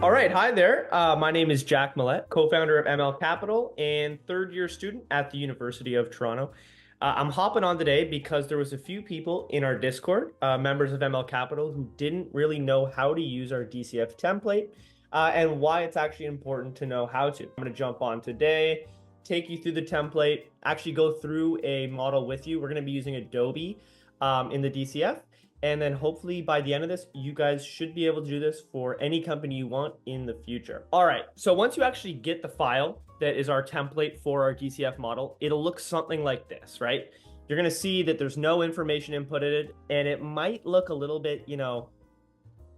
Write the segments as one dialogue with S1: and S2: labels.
S1: All right, hi there. My name is Jack Millette, co-founder of ML Capital and third-year student at the University of Toronto. I'm hopping on today because there was a few people in our Discord, members of ML Capital, who didn't really know how to use our DCF template and why it's actually important to know how to. I'm going to jump on today, take you through the template, actually go through a model with you. We're going to be using Adobe in the DCF. And then hopefully by the end of this, you guys should be able to do this for any company you want in the future. All right, so once you actually get the file that is our template for our DCF model, it'll look something like this, right? You're gonna see that there's no information inputted, and it might look a little bit,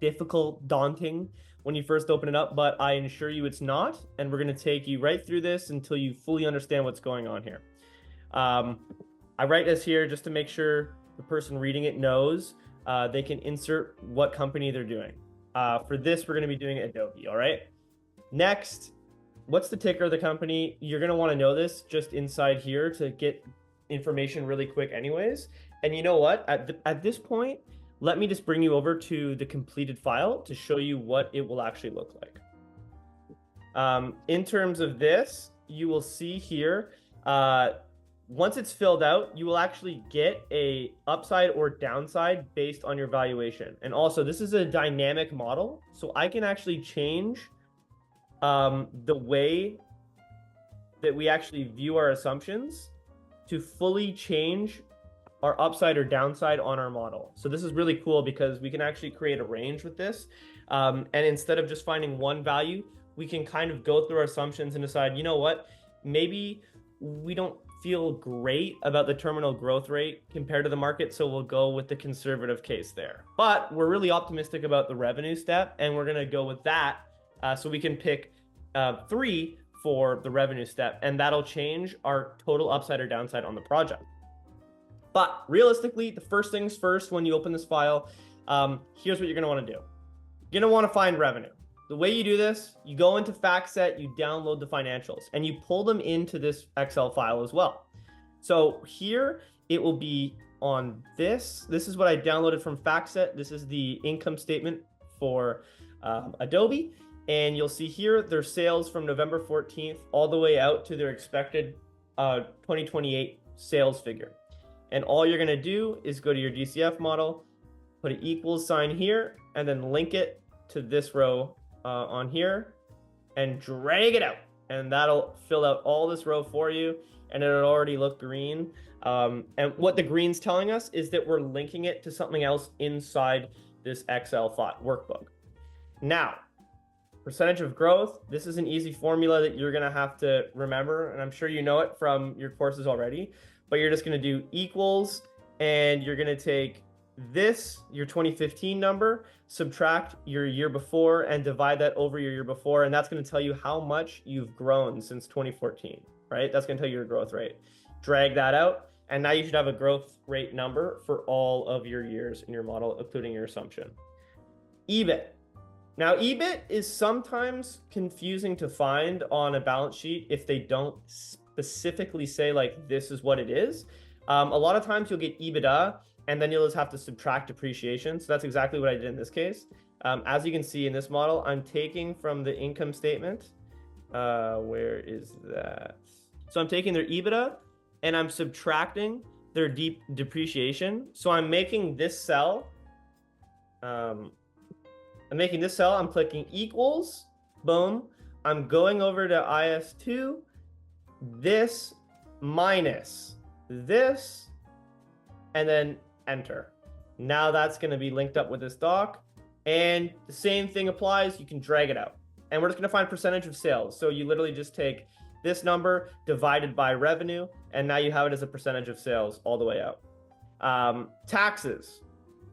S1: difficult, daunting when you first open it up, but I assure you it's not. And we're gonna take you right through this until you fully understand what's going on here. I write this here just to make sure the person reading it knows they can insert what company they're doing. For this, we're going to be doing Adobe, all right? Next, what's the ticker of the company? You're going to want to know this just inside here to get information really quick anyways. And you know what? At this point, let me just bring you over to the completed file to show you what it will actually look like. In terms of this, you will see here, once it's filled out, you will actually get a upside or downside based on your valuation. And also, this is a dynamic model, so I can actually change the way that we actually view our assumptions to fully change our upside or downside on our model. So this is really cool because we can actually create a range with this. And instead of just finding one value, we can kind of go through our assumptions and decide, you know what, maybe we don't feel great about the terminal growth rate compared to the market, so we'll go with the conservative case there. But we're really optimistic about the revenue step, and we're going to go with that so we can pick 3 for the revenue step, and that'll change our total upside or downside on the project. But realistically, the first things first, when you open this file, here's what you're going to want to do. You're going to want to find revenue. The way you do this, you go into FactSet, you download the financials, and you pull them into this Excel file as well. So here it will be on this. This is what I downloaded from FactSet. This is the income statement for Adobe. And you'll see here their sales from November 14th all the way out to their expected 2028 sales figure. And all you're going to do is go to your DCF model, put an equals sign here, and then link it to this row on here and drag it out, and that'll fill out all this row for you, and it'll already look green. And what the green's telling us is that we're linking it to something else inside this Excel file workbook. Now, percentage of growth, this is an easy formula that you're going to have to remember, and I'm sure you know it from your courses already, but you're just going to do equals, and you're going to take this, your 2015 number, subtract your year before, and divide that over your year before, and that's going to tell you how much you've grown since 2014, right? That's going to tell you your growth rate. Drag that out, and now you should have a growth rate number for all of your years in your model, including your assumption. EBIT. Now, EBIT is sometimes confusing to find on a balance sheet if they don't specifically say, like, this is what it is. A lot of times you'll get EBITDA, and then you'll just have to subtract depreciation. So that's exactly what I did in this case. As you can see in this model, I'm taking from the income statement. Where is that? So I'm taking their EBITDA and I'm subtracting their depreciation. So I'm making this cell. I'm clicking equals, boom. I'm going over to IS2, this minus this, and then enter. Now that's going to be linked up with this doc, and the same thing applies. You can drag it out, and we're just going to find percentage of sales. So you literally just take this number divided by revenue, and now you have it as a percentage of sales all the way out. Taxes,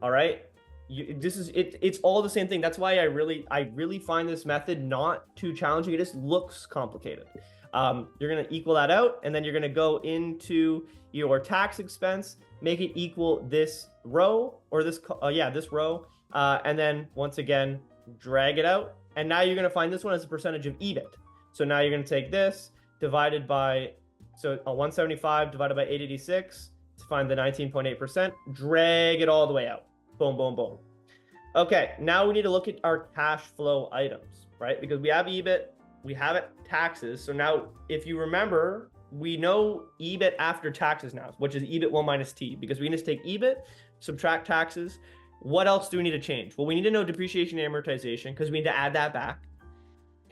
S1: all right. It's all the same thing. That's why I really find this method not too challenging. It just looks complicated. You're going to equal that out, and then you're going to go into your tax expense, make it equal this row, or this row, and then once again drag it out, and now you're going to find this one as a percentage of EBIT. So now you're going to take this divided by 175 divided by 886 to find the 19.8%, drag it all the way out. Boom, boom, boom. Okay, now we need to look at our cash flow items, right? Because we have EBIT, we have it taxes. So now, if you remember, we know EBIT after taxes now, which is EBIT1 minus T, because we need to take EBIT, subtract taxes. What else do we need to change? Well, we need to know depreciation and amortization because we need to add that back.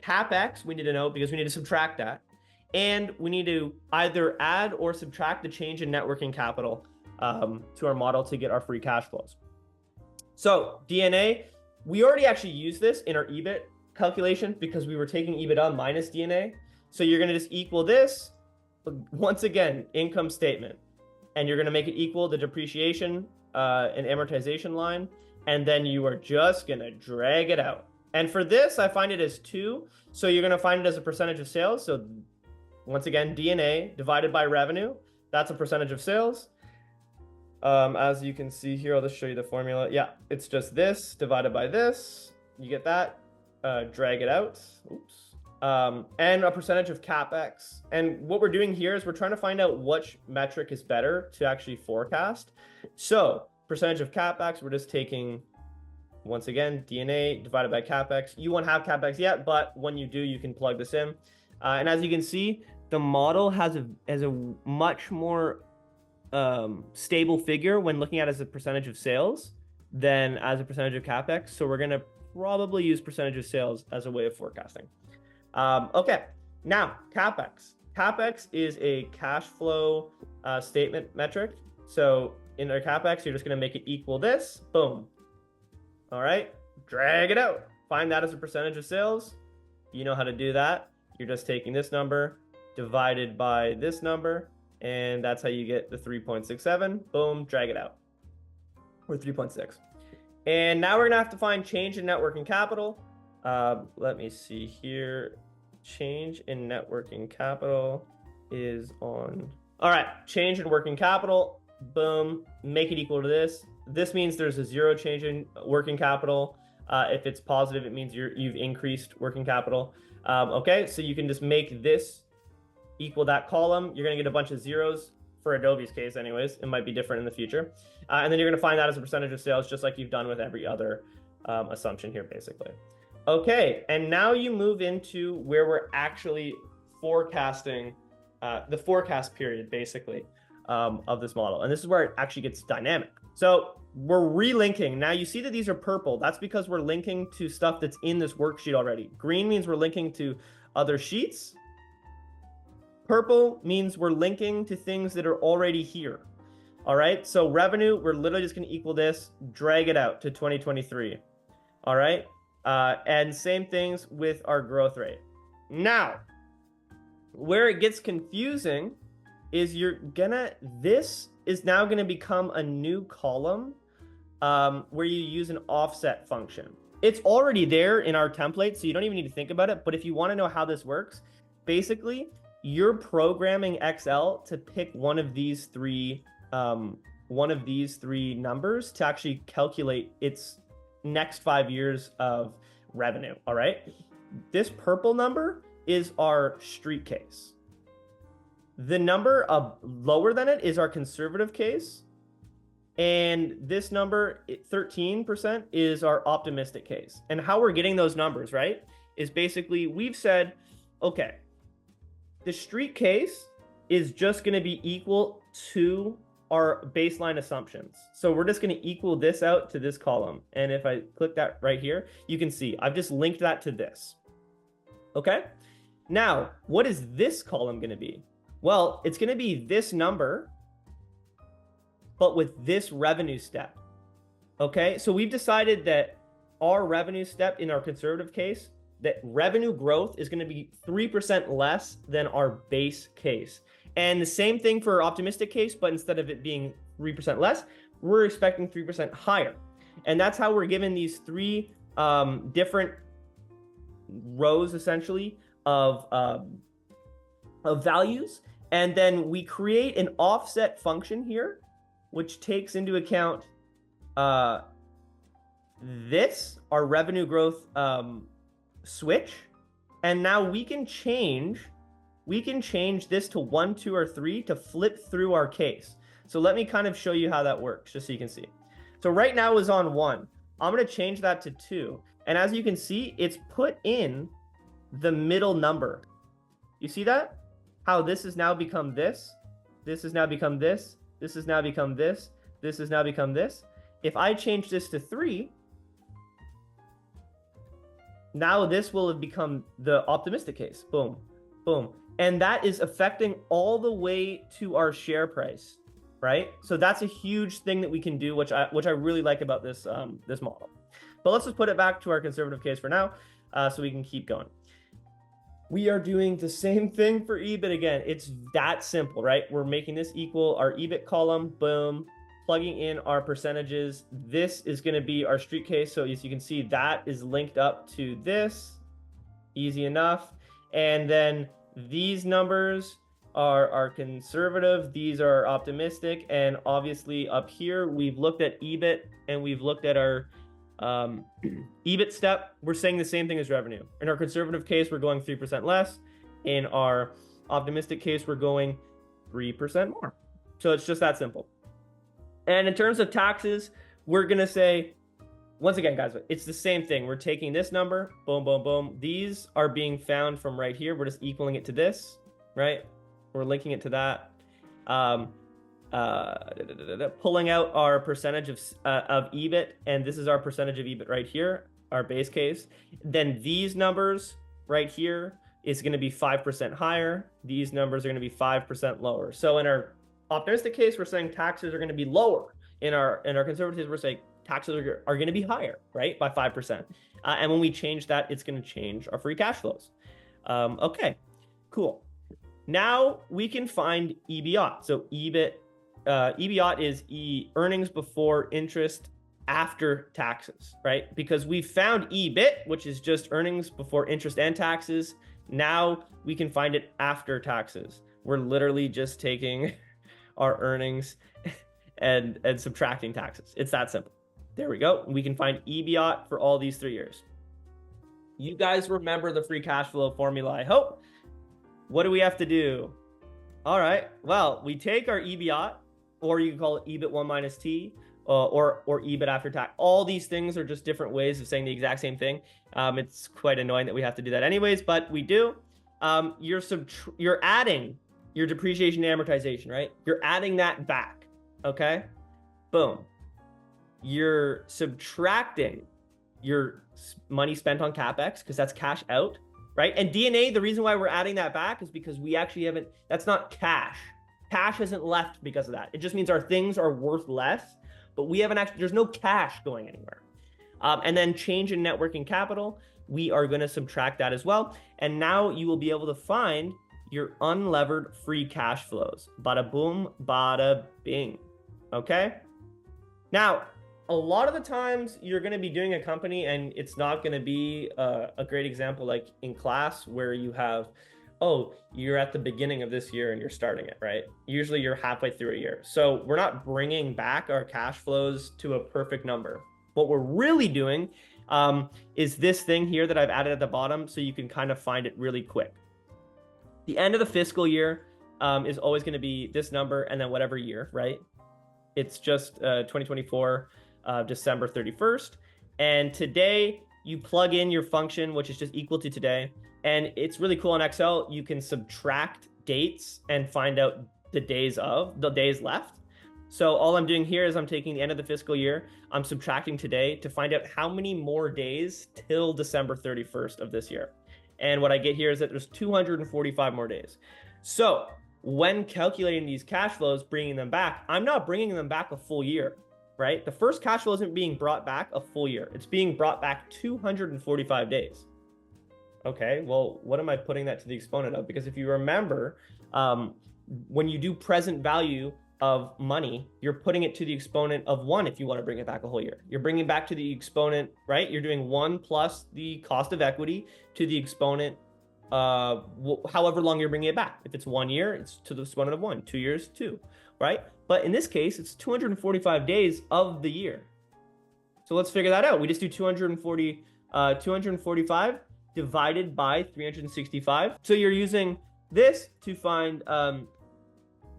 S1: CapEx, we need to know because we need to subtract that. And we need to either add or subtract the change in net working capital to our model to get our free cash flows. So DNA, we already actually used this in our EBIT calculation because we were taking EBITDA minus DNA. So you're going to just equal this, once again, income statement. And you're going to make it equal the depreciation and amortization line. And then you are just going to drag it out. And for this, I find it as 2. So you're going to find it as a percentage of sales. So once again, DNA divided by revenue, that's a percentage of sales. As you can see here, I'll just show you the formula. Yeah, it's just this divided by this. You get that. Drag it out. Oops. And a percentage of CapEx. And what we're doing here is we're trying to find out which metric is better to actually forecast. So percentage of CapEx, we're just taking, once again, DNA divided by CapEx. You won't have CapEx yet, but when you do, you can plug this in. And as you can see, the model has a much more stable figure when looking at it as a percentage of sales than as a percentage of CapEx. So we're going to probably use percentage of sales as a way of forecasting. Okay, now CapEx. CapEx is a cash flow statement metric. So in our CapEx, you're just going to make it equal this. Boom. All right, drag it out. Find that as a percentage of sales. You know how to do that. You're just taking this number divided by this number, and that's how you get the 3.67. Boom, drag it out. Or 3.6. And now we're going to have to find change in net working capital. Let me see here. Change in net working capital is on. All right, change in working capital. Boom, make it equal to this. This means there's a 0 change in working capital. If it's positive, it means you've increased working capital. Okay, so you can just make this equal that column. You're going to get a bunch of zeros for Adobe's case anyways. It might be different in the future. And then you're going to find that as a percentage of sales, just like you've done with every other assumption here, basically. Okay, and now you move into where we're actually forecasting the forecast period, basically, of this model. And this is where it actually gets dynamic. So we're relinking. Now you see that these are purple. That's because we're linking to stuff that's in this worksheet already. Green means we're linking to other sheets. Purple means we're linking to things that are already here. All right, so revenue, we're literally just going to equal this, drag it out to 2023. All right, and same things with our growth rate. Now, where it gets confusing is this is now going to become a new column where you use an offset function. It's already there in our template, so you don't even need to think about it. But if you want to know how this works, basically, you're programming Excel to pick one of these three numbers to actually calculate its next 5 years of revenue. All right, this purple number is our street case. The number lower than it is our conservative case, and this number 13% is our optimistic case. And how we're getting those numbers, right, is basically we've said, okay, the street case is just going to be equal to our baseline assumptions. So we're just going to equal this out to this column. And if I click that right here, you can see I've just linked that to this. Okay. Now, what is this column going to be? Well, it's going to be this number, but with this revenue step. Okay. So we've decided that our revenue step in our conservative case, that revenue growth is going to be 3% less than our base case. And the same thing for our optimistic case, but instead of it being 3% less, we're expecting 3% higher. And that's how we're given these three different rows, essentially, of values. And then we create an offset function here, which takes into account this, our revenue growth switch. And now we can change this to 1, 2, or 3 to flip through our case. So let me kind of show you how that works, just so you can see. So right now is on 1. I'm going to change that to 2. And as you can see, it's put in the middle number. You see that? How this has now become this. This has now become this. This has now become this. This has now become this. If I change this to 3, now this will have become the optimistic case. Boom, boom. And that is affecting all the way to our share price, right? So that's a huge thing that we can do, which I really like about this this model. But let's just put it back to our conservative case for now, so we can keep going. We are doing the same thing for EBIT again. It's that simple, right? We're making this equal our EBIT column, boom, plugging in our percentages. This is going to be our street case. So as you can see, that is linked up to this. Easy enough. And then these numbers are conservative. These are optimistic. And obviously up here, we've looked at EBIT and we've looked at our EBIT step. We're saying the same thing as revenue. In our conservative case, we're going 3% less. In our optimistic case, we're going 3% more. So it's just that simple. And in terms of taxes, we're going to say, once again, guys, it's the same thing. We're taking this number, boom, boom, boom. These are being found from right here. We're just equaling it to this, right? We're linking it to that. Pulling out our percentage of EBIT, and this is our percentage of EBIT right here, our base case. Then these numbers right here is going to be 5% higher. These numbers are going to be 5% lower. So in our optimistic case, we're saying taxes are going to be lower. In our conservative, we're saying taxes are going to be higher, right, by 5%. And when we change that, it's going to change our free cash flows. Okay, cool. Now we can find EBIT. So EBIT is earnings before interest after taxes, right? Because we found EBIT, which is just earnings before interest and taxes. Now we can find it after taxes. We're literally just taking our earnings and subtracting taxes. It's that simple. There we go. We can find EBIT for all these 3 years. You guys remember the free cash flow formula, I hope. What do we have to do? All right. Well, we take our EBIT, or you can call it EBIT 1 minus T, or EBIT after tax. All these things are just different ways of saying the exact same thing. It's quite annoying that we have to do that anyways, but we do. You're adding your depreciation and amortization, right? You're adding that back, okay? Boom. You're subtracting your money spent on CapEx, because that's cash out, right? And D&A, the reason why we're adding that back is because we actually haven't, that's not cash. Cash isn't left because of that. It just means our things are worth less, but we haven't actually, there's no cash going anywhere. And then change in net working capital, we are going to subtract that as well. And now you will be able to find your unlevered free cash flows. Bada boom, bada bing. Okay? Now, a lot of the times you're going to be doing a company and it's not going to be a great example like in class where you have, oh, you're at the beginning of this year and you're starting it, right? Usually you're halfway through a year. So we're not bringing back our cash flows to a perfect number. What we're really doing is this thing here that I've added at the bottom so you can kind of find it really quick. The end of the fiscal year is always going to be this number and then whatever year, right? It's just 2024, December 31st. And today you plug in your function, which is just equal to today. And it's really cool in Excel. You can subtract dates and find out the days left. So all I'm doing here is I'm taking the end of the fiscal year. I'm subtracting today to find out how many more days till December 31st of this year. And what I get here is that there's 245 more days. So when calculating these cash flows, bringing them back, I'm not bringing them back a full year, right? The first cash flow isn't being brought back a full year. It's being brought back 245 days. Okay, well, what am I putting that to the exponent of? Because if you remember, when you do present value of money, you're putting it to the exponent of 1 if you want to bring it back a whole year. You're bringing back to the exponent, right? You're doing 1 plus the cost of equity to the exponent, however long you're bringing it back. If it's 1 year, it's to the exponent of 1. 2 years, 2, right? But in this case, it's 245 days of the year. So let's figure that out. We just do 245 divided by 365. So you're using this to find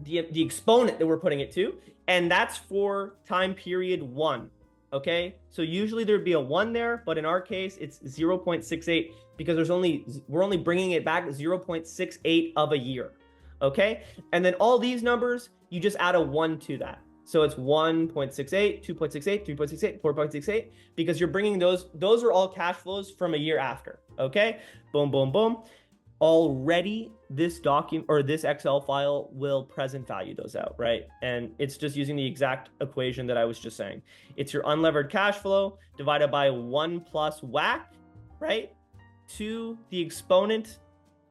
S1: the exponent that we're putting it to, and that's for time period 1. Okay, so usually there'd be a 1 there, but in our case it's 0.68 because we're only bringing it back 0.68 of a year. Okay, and then all these numbers, you just add a 1 to that. So it's 1.68, 2.68, 3.68, 4.68, because you're bringing those are all cash flows from a year after. Okay, boom, boom, boom. Already this document or this Excel file will present value those out, right? And it's just using the exact equation that I was just saying. It's your unlevered cash flow divided by 1 plus WACC, right? To the exponent,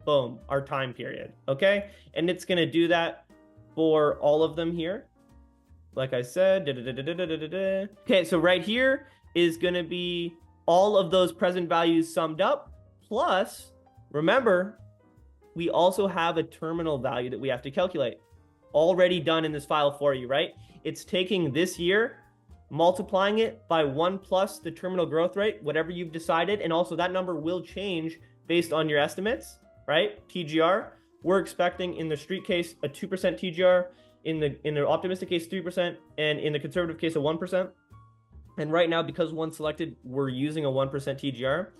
S1: boom, our time period, okay? And it's gonna do that for all of them here. Like I said, okay, so right here is gonna be all of those present values summed up, plus, remember, we also have a terminal value that we have to calculate already done in this file for you, right? It's taking this year, multiplying it by 1 plus the terminal growth rate, whatever you've decided. And also that number will change based on your estimates, right? TGR, we're expecting in the street case, a 2% TGR, in the optimistic case, 3%, and in the conservative case, a 1%. And right now, because one's selected, we're using a 1% TGR.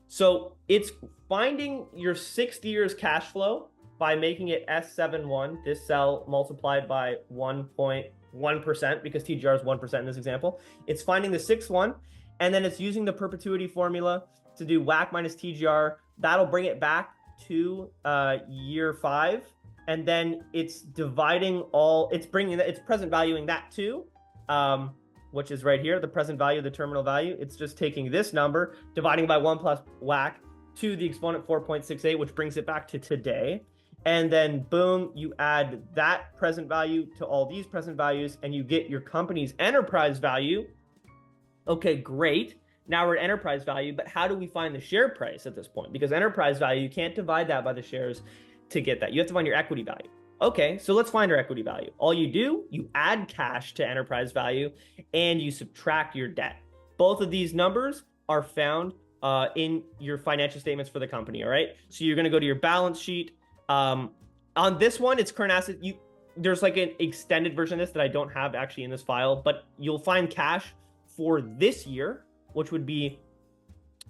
S1: So it's finding your 6 years cash flow by making it S71, this cell multiplied by 1.1%, because TGR is 1% in this example. It's finding the 6th one, and then it's using the perpetuity formula to do WACC minus TGR. That'll bring it back to year 5. And then it's dividing all, it's present valuing that too, which is right here, the present value, the terminal value. It's just taking this number, dividing by 1 plus WACC to the exponent 4.68, which brings it back to today. And then boom, you add that present value to all these present values and you get your company's enterprise value. Okay, great. Now we're at enterprise value, but how do we find the share price at this point? Because enterprise value, you can't divide that by the shares to get that. You have to find your equity value. Okay, so let's find our equity value. All you do, you add cash to enterprise value and you subtract your debt. Both of these numbers are found in your financial statements for the company, all right? So you're gonna go to your balance sheet. On this one, it's current asset. There's like an extended version of this that I don't have actually in this file, but you'll find cash for this year, which would be,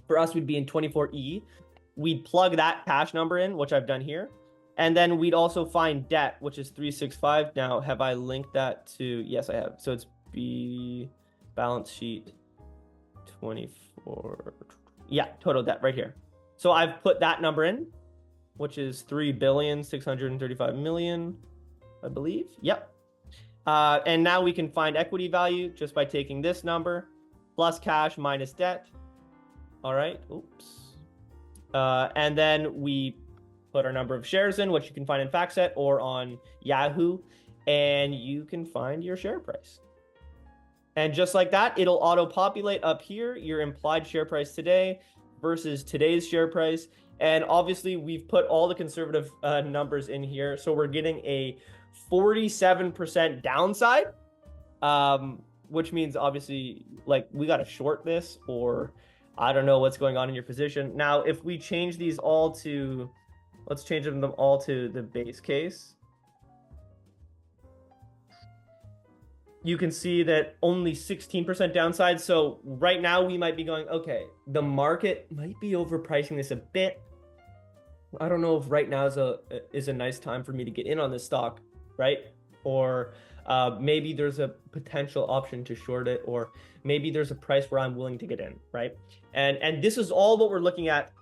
S1: for us, would be in 24E. We'd plug that cash number in, which I've done here. And then we'd also find debt, which is 365. Now, have I linked that to, yes, I have. So it's B balance sheet 24. Yeah, total debt right here. So I've put that number in, which is 3,635,000,000, I believe. Yep. And now we can find equity value just by taking this number plus cash minus debt. All right. Oops. And then we put our number of shares in, which you can find in FactSet or on Yahoo, and you can find your share price. And just like that, it'll auto-populate up here your implied share price today versus today's share price. And obviously, we've put all the conservative numbers in here. So we're getting a 47% downside, which means obviously, like, we got to short this, or I don't know what's going on in your position. Now, if we change these all to, let's change them all to the base case. You can see that only 16% downside. So right now we might be going, okay, the market might be overpricing this a bit. I don't know if right now is a nice time for me to get in on this stock, right? Or maybe there's a potential option to short it, or maybe there's a price where I'm willing to get in, right? And this is all what we're looking at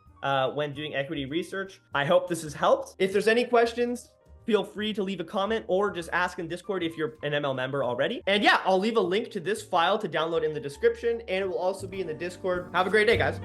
S1: when doing equity research. I hope this has helped. If there's any questions, feel free to leave a comment or just ask in Discord if you're an ML member already. And yeah, I'll leave a link to this file to download in the description, and it will also be in the Discord. Have a great day, guys.